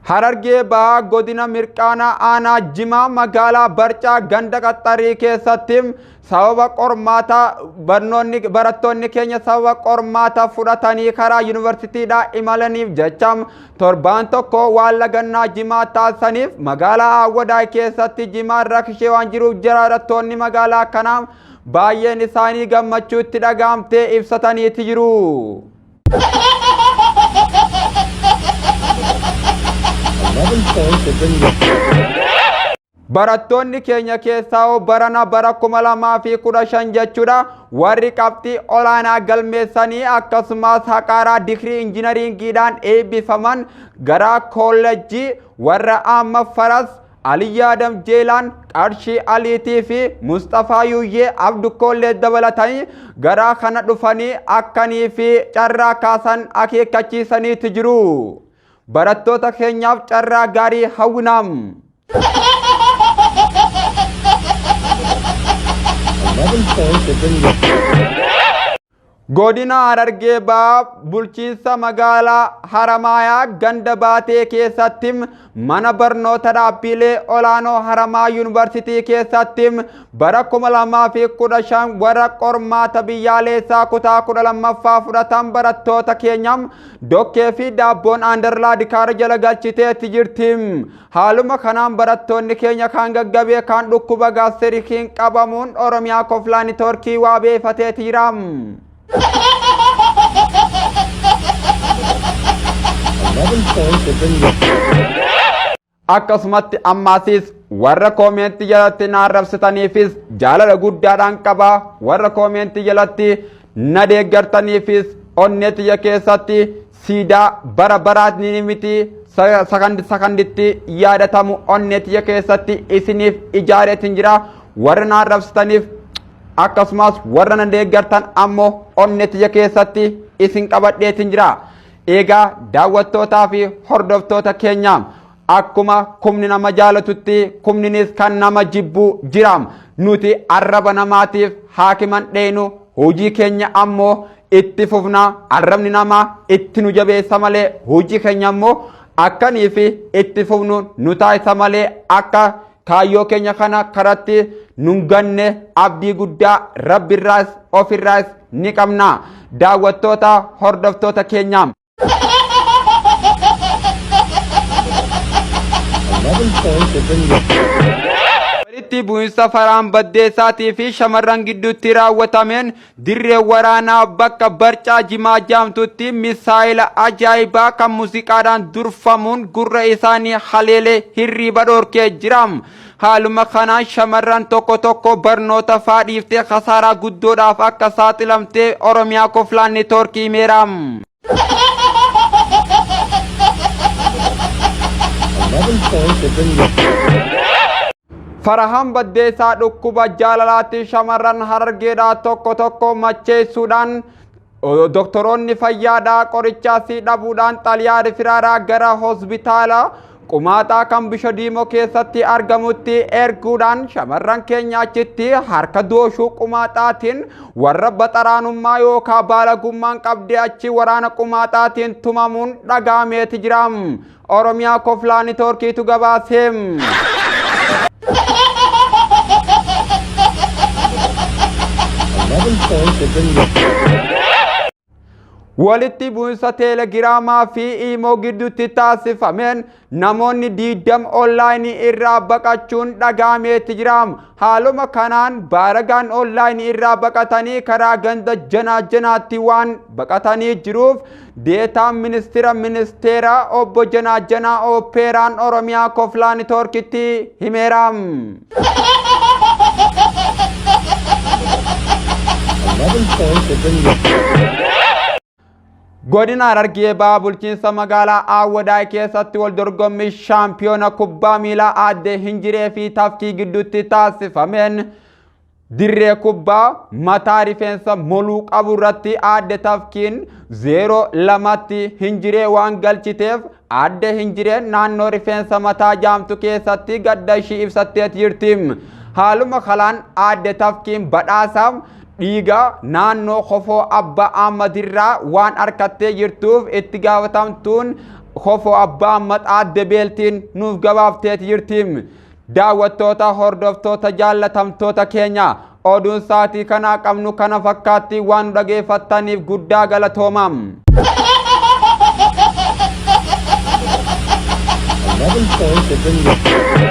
Harargee Bahaa godina Mirqaanaa aanaa Jimaa magaalaa Barcaa ganda qaxxarii keessatti sababa qormaata barattoonni keenya sababa qormaata fudhatanii karaa yuunivarsiitiidhaa imalaniif jecha torbaan tokko waan lagannaa Jimaa taasisaniif magaalaa Awwadaay keessatti Jimaa rakkishee waan jiruuf jiraattonni magaalaa kanaa baay'een isaanii gammachuutti dhagahamtee ibsataniiti jiru. Barattoonni keenya keessaa barana bara 2015 jechuudha warri qabxii olaanaa galmeessanii akkasumas haqaaraa digirii injiinaringiidhaan eebbifaman gara kolleejjii warra amma faras Aliyyaa Adam Jeelaan Qarshii Aliitii fi Mustafaa Yuyyee Abdukkollee dabalatanii gara kana dhufanii akkanii fi carraa kaasan akeekkachiisaniiti jiru. Barattoota keenyaaf carraa gaarii hawwinam. Godina Harargee Bahaa bulchiinsa magaalaa Haramaayaa ganda baatee keessatti mana barnoota dhaabbilee olaanoo Haramaa yuunivarsiitii keessatti bara 2015 warra qormaata biyyaalessaa kutaa 12ffaa fudhatan barattoota keenya dokkee fi daabboon aandarlaad kaara jala galchiteetti jirti. Haaluma kanaan barattoonni keenya kan gaggabee kan dhukkuba gaasirikiin qabamuun Oromiyaa Koflaa Neetwoorkii waabeeffateeti jira. Akkasumatti ammaasis warra koomentii jalatti na arrabsitaniifis jaalala guddaadhaan qaba. Warra koomentii jalatti na deeggartaniifis onneetiyya keessatti siidaa bara baraatni miti sakanditti yaadatamu onneetiyya keessatti isiniif ijaareetiin jira. Warra na arrabsitaniif akkasumas warra na deeggartan ammoo onneetiyya keessatti isin qabadheetiin jira. Egaa daawwattootaa fi hordoftoota keenya akkuma kumni nama jaalatutti kumninis kan nama jibbu jira. Nuti arraba namaatiif haakiman dheenu hojii keenya ammoo itti fufna. Arrabni namaa itti nu jabeessa malee hojii keenya ammoo akkanii fi itti fufnu nu taasisa malee akka kaayyoo keenya kana karatti nun ganne abdii guddaa rabbirraas ofirraas ni qabna. Daawwattoota hordoftoota keenya. Walitti bu'insa faraan baddeessaatii fi shamarran gidduutti raawwatameen dirree waraanaa bakka Barcaa Jimaa jaamtutti misaayila ajaa'ibaa kan muuziqaadhaan durfamuun gurra isaanii haleelee hirriiba dhoorkee jira. Haaluma kanaan shamarran tokko barnoota faadhiiftee khasaaraa guddoodhaaf akka saaxilamtee Oromiyaa Koflaa Neetwoorkii himeera. Farahaan Baddeessaa dhukkuba jaalalaatti shamarran Harargeedhaa tokko macheessuudhaan doktoroonni fayyaadhaa qorichaasii dhabuudhaan xaliyaa rifiraaraa gara hospitaala qumaaxaa kan Bisho Diimoo keessatti argamutti erguudhaan shamarran keenya achitti harka dooshuu qumaaxaatiin warra baxaraanummaa yookaan baalagummaan qabdee achi waraana qumaaxaatiin tumamuun dhagahameeti jira. Oromiyaa Koflaa Neetwoorkiitu gabaasee. Walitti bu'insa teelegiraamaa fi iimoo gidduutti taasifameen namoonni 20 onlaayinii irraa baqachuun dhagahameeti jira. Haaluma kanaan baaragaan onlaayinii irraa baqatanii karaa ganda janaatti waan baqatanii jiruuf deetaan ministeera obbo Janaa Opeeraan Oromiyaa Koflaa Neetwoorkiitti himeera. Godina Harargee Bahaa bulchiinsa magaalaa Awwadaay keessatti wal dorgommii shaampiyoona kubbaa miilaa aadde Hinjiree fi Tafkii gidduutti taasifameen dirree kubbaa mataa rifeensa moluu qabu irratti aadde Tafkiin 0-2tti Hinjiree waan galchiteef aadde Hinjireen naannoo rifeensa mataa jaamtu keessatti gadda ishii ibsattee jirti. Haaluma kanaan aadde Tafkiin badhaasaaf dhiiga naannoo Kofoo Abbaa Ahmadirraa waan harkattee jirtuuf itti gaafatamtuun Kofoo Abbaa Ahmad Aadde Beeltiin nuuf gabaabteet jirti. Daawwattoota hordoftoota jaallatamtoota keenya oduun sa'aatii kanaa qabnu kana fakkaatti waan dhageeffattaniif guddaa galatoomaa. 11 points have been